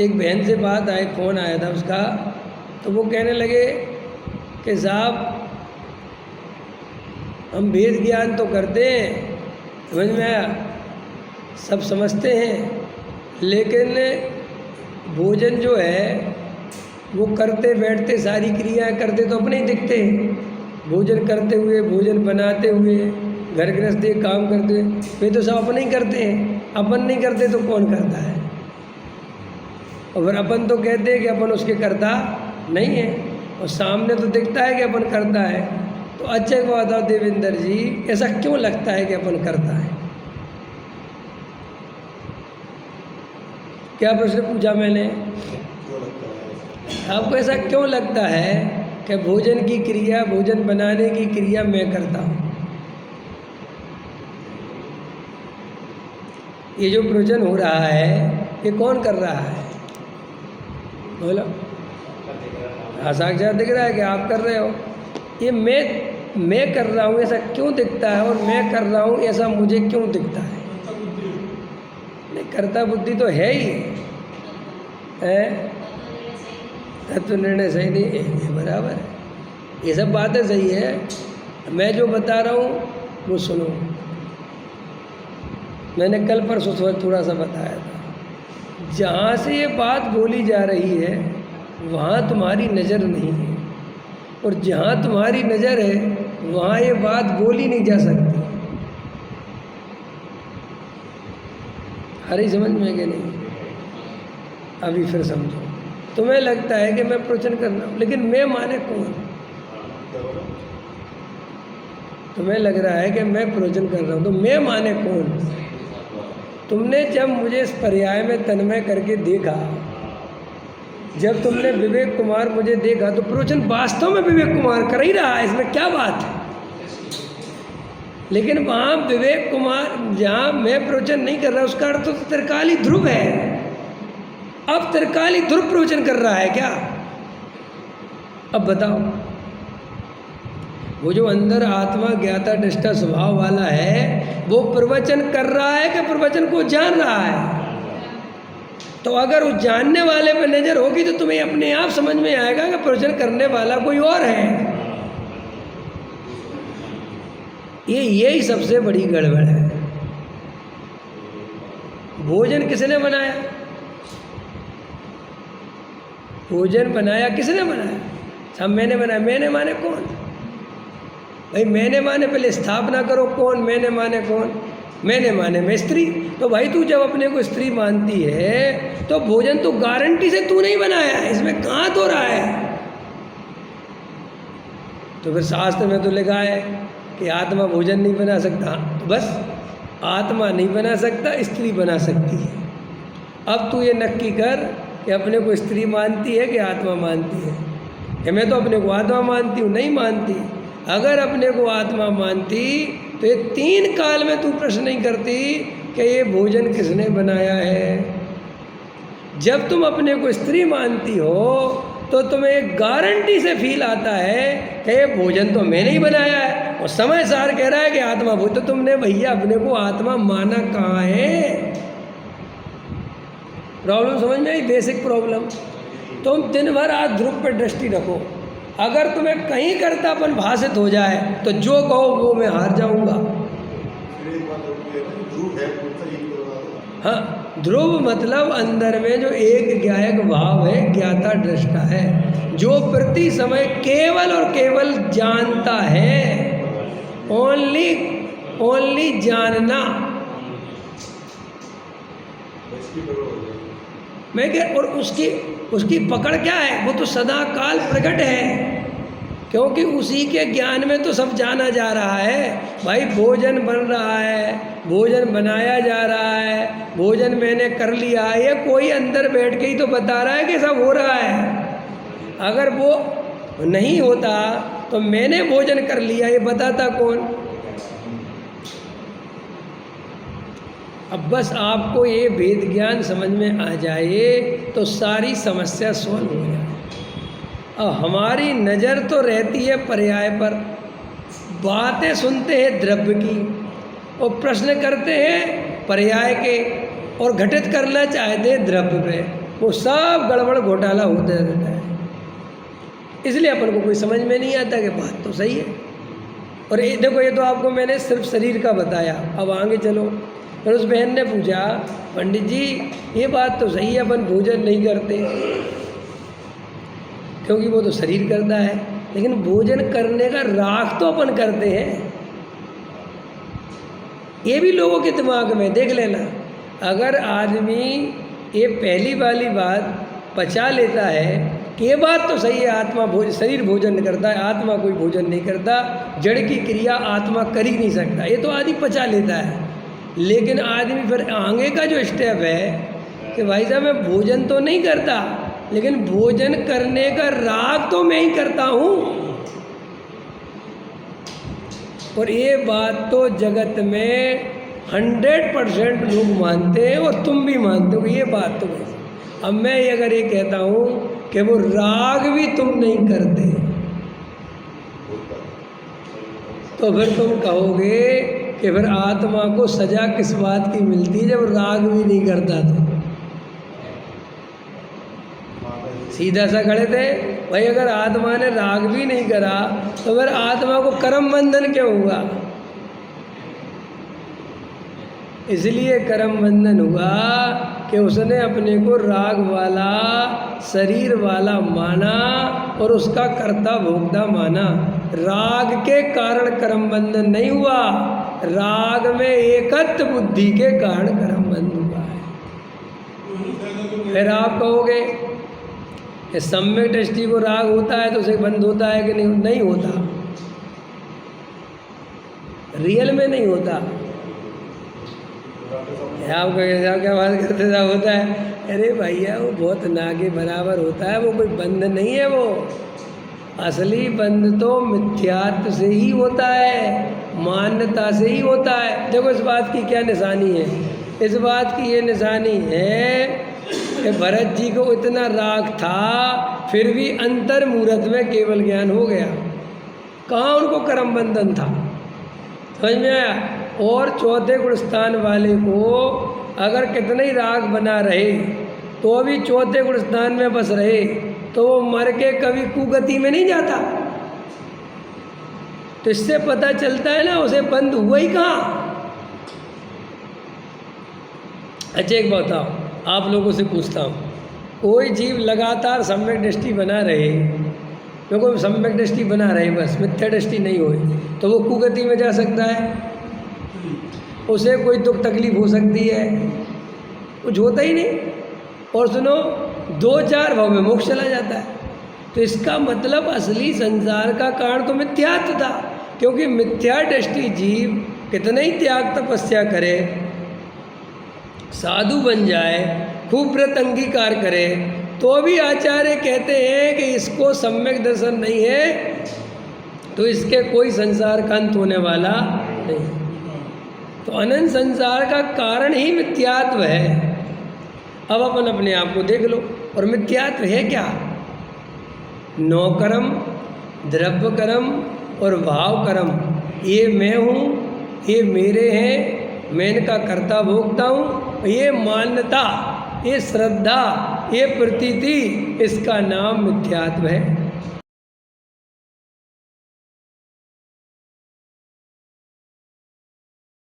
एक बहन से बात आई, फ़ोन आया था उसका, तो वो कहने लगे कि साहब हम वेद ज्ञान तो करते हैं, समझ में आया, सब समझते हैं, लेकिन भोजन जो है वो करते बैठते सारी क्रियाएं करते तो अपने ही दिखते हैं। भोजन करते हुए, भोजन बनाते हुए, घर गृहस्थी काम करते हुए, वे तो सब अपने ही करते हैं। अपन नहीं करते तो कौन करता है? और अपन तो कहते हैं कि अपन उसके करता नहीं है, और सामने तो दिखता है कि अपन करता है। तो अच्छा को बताओ देवेंद्र जी, ऐसा क्यों लगता है कि अपन करता है? क्या प्रश्न पूछा मैंने? आपको ऐसा क्यों लगता है कि भोजन की क्रिया, भोजन बनाने की क्रिया मैं करता हूँ? ये जो प्रवचन हो रहा है ये कौन कर रहा है? बोलो। हाँ, साक्षात दिख रहा है कि आप कर रहे हो। ये मैं कर रहा हूँ ऐसा क्यों दिखता है, और मैं कर रहा हूँ ऐसा मुझे क्यों दिखता है? नहीं, कर्ता बुद्धि तो है ही है, तत्व निर्णय सही नहीं है, बराबर है, ये सब बातें सही है। मैं जो बता रहा हूँ वो सुनो। मैंने कल परसों थोड़ा सा बताया था, जहाँ से ये बात बोली जा रही है वहाँ तुम्हारी नज़र नहीं है, और जहाँ तुम्हारी नज़र है वहाँ ये बात बोली नहीं जा सकती। हरी समझ में कि नहीं? अभी फिर समझो। तुम्हें लगता है कि मैं प्रवचन कर रहा हूँ, लेकिन मैं माने कौन? तुम्हें लग रहा है कि मैं प्रवचन कर रहा हूँ, तो मैं माने कौन? तुमने जब मुझे इस पर्याय में तन्मय करके देखा, जब तुमने विवेक कुमार मुझे देखा, तो प्रवचन वास्तव में विवेक कुमार कर ही रहा है, इसमें क्या बात है। लेकिन वहाँ विवेक कुमार, जहाँ मैं प्रवचन नहीं कर रहा, उसका अर्थ तो त्रिकाली ध्रुव है। अब त्रिकाली ध्रुव प्रवचन कर रहा है क्या? अब बताओ, वो जो अंदर आत्मा ज्ञाता दृष्टा स्वभाव वाला है वो प्रवचन कर रहा है कि प्रवचन को जान रहा है? तो अगर उस जानने वाले पर नजर होगी तो तुम्हें अपने आप समझ में आएगा कि प्रवचन करने वाला कोई और है। यही सबसे बड़ी गड़बड़ है। भोजन किसने बनाया? भोजन बनाया किसने बनाया? सब मैंने बनाया। मैंने माने कौन? भाई मैंने माने पहले स्थापना करो, कौन मैंने माने कौन? मैंने माने मैं स्त्री। तो भाई तू जब अपने को स्त्री मानती है तो भोजन तो गारंटी से तू नहीं बनाया है, इसमें कहाँ तो रहा है? तो फिर शास्त्र में तो लिखा है कि आत्मा भोजन नहीं बना सकता। तो बस आत्मा नहीं बना सकता, स्त्री बना सकती है। अब तू ये नक्की कर कि अपने को स्त्री मानती है कि आत्मा मानती है। कि मैं तो अपने को आत्मा मानती हूँ, नहीं मानती। अगर अपने को आत्मा मानती तो ये 3 काल में तू प्रश्न नहीं करती कि ये भोजन किसने बनाया है। जब तुम अपने को स्त्री मानती हो तो तुम्हें एक गारंटी से फील आता है कि ये भोजन तो मैंने ही बनाया है, और समय सार कह रहा है कि आत्मा भोजन। तो तुमने भैया अपने को आत्मा माना कहाँ है? प्रॉब्लम समझ में आई? Basic problem. तुम दिन भर आज ध्रुव पर दृष्टि रखो, अगर तुम्हें कहीं कर्तापन भाषित हो जाए तो जो कहो वो मैं हार जाऊंगा। हाँ, ध्रुव मतलब अंदर में जो एक ज्ञायक भाव है, ज्ञाता दृष्टा है, जो प्रति समय केवल और केवल जानता है। ओनली जानना। मैं क्या, और उसकी पकड़ क्या है? वो तो सदा काल प्रकट है, क्योंकि उसी के ज्ञान में तो सब जाना जा रहा है। भाई भोजन बन रहा है, भोजन बनाया जा रहा है, भोजन मैंने कर लिया है, ये कोई अंदर बैठ के ही तो बता रहा है कि सब हो रहा है। अगर वो नहीं होता तो मैंने भोजन कर लिया, ये बताता कौन? अब बस आपको ये वेद ज्ञान समझ में आ जाए तो सारी समस्या सॉल्व हो जाए। अब हमारी नज़र तो रहती है पर्याय पर, बातें सुनते हैं द्रव्य की और प्रश्न करते हैं पर्याय के, और घटित करना चाहते हैं द्रव्य पे। वो सब गड़बड़ घोटाला होता रहता है। इसलिए अपन को कोई समझ में नहीं आता कि बात तो सही है। और ये देखो, ये तो आपको मैंने सिर्फ शरीर का बताया, अब आगे चलो। फिर उस बहन ने पूछा, पंडित जी ये बात तो सही है, अपन भोजन नहीं करते क्योंकि वो तो शरीर करता है, लेकिन भोजन करने का राग तो अपन करते हैं। ये भी लोगों के दिमाग में देख लेना, अगर आदमी ये पहली वाली बात पचा लेता है कि ये बात तो सही है, आत्मा शरीर भोजन करता है, आत्मा कोई भोजन नहीं करता, जड़ की क्रिया आत्मा कर ही नहीं सकता, ये तो आदमी पचा लेता है। लेकिन आदमी फिर आगे का जो स्टेप है कि भाई साहब मैं भोजन तो नहीं करता, लेकिन भोजन करने का राग तो मैं ही करता हूँ। और ये बात तो जगत में 100% लोग मानते हैं और तुम भी मानते हो कि ये बात तो है। अब मैं अगर ये कहता हूँ कि वो राग भी तुम नहीं करते, तो फिर तुम कहोगे कि फिर आत्मा को सजा किस बात की मिलती है जब राग भी नहीं करता। तो सीधा सा खड़े थे भाई, अगर आत्मा ने राग भी नहीं करा तो फिर आत्मा को कर्म बंधन क्यों हुआ? इसलिए कर्म बंधन हुआ कि उसने अपने को राग वाला शरीर वाला माना और उसका कर्ता भोक्ता माना। राग के कारण कर्म बंधन नहीं हुआ, राग में एकत्व बुद्धि के कारण कर्म बंध हुआ है। फिर आप कहोगे कि सम्यक दृष्टि को राग होता है तो उसे बंद होता है कि नहीं? नहीं होता, रियल में नहीं होता। आप क्या बात करते थे? होता है, अरे भैया वो बहुत ना के बराबर होता है, वो कोई बंध नहीं है। वो असली बंध तो मिथ्यात्व से ही होता है, मान्यता से ही होता है। देखो इस बात की क्या निशानी है? इस बात की ये निशानी है कि भरत जी को इतना राग था फिर भी अंतर मुहूर्त में केवल ज्ञान हो गया। कहाँ उनको कर्म बंधन था? समझ में आया? और चौथे गुण स्थान वाले को अगर कितने ही राग बना रहे तो भी चौथे गुण स्थान में बस रहे तो वो मर के कभी कुगति में नहीं जाता। तो इससे पता चलता है ना उसे बंद हुआ ही कहाँ। अच्छा एक बात बताओ, आप लोगों से पूछता हूँ, कोई जीव लगातार सम्यक दृष्टि बना रहे, क्योंकि सम्यक दृष्टि बना रहे बस मिथ्या दृष्टि नहीं हो, तो वो कुगति में जा सकता है? उसे कोई दुख तकलीफ हो सकती है? कुछ होता ही नहीं। और सुनो, 2-4 भाव में मोक्ष चला जाता है। तो इसका मतलब असली संसार का कारण तो मिथ्यात्व था, क्योंकि मिथ्या दृष्टि जीव कितने ही त्याग तपस्या करे, साधु बन जाए, खूब व्रत अंगीकार करे, तो भी आचार्य कहते हैं कि इसको सम्यक दर्शन नहीं है, तो इसके कोई संसार का अंत होने वाला नहीं। तो अनंत संसार का कारण ही मिथ्यात्व है। अब अपन अपने आप को देख लो, और मिथ्यात्व है क्या? नौकर्म, द्रव्य कर्म और भाव कर्म, ये मैं हूँ, ये मेरे हैं, मैं इनका कर्ता भोगता हूँ, ये मान्यता, ये श्रद्धा, ये प्रतीति, इसका नाम मिथ्यात्व है।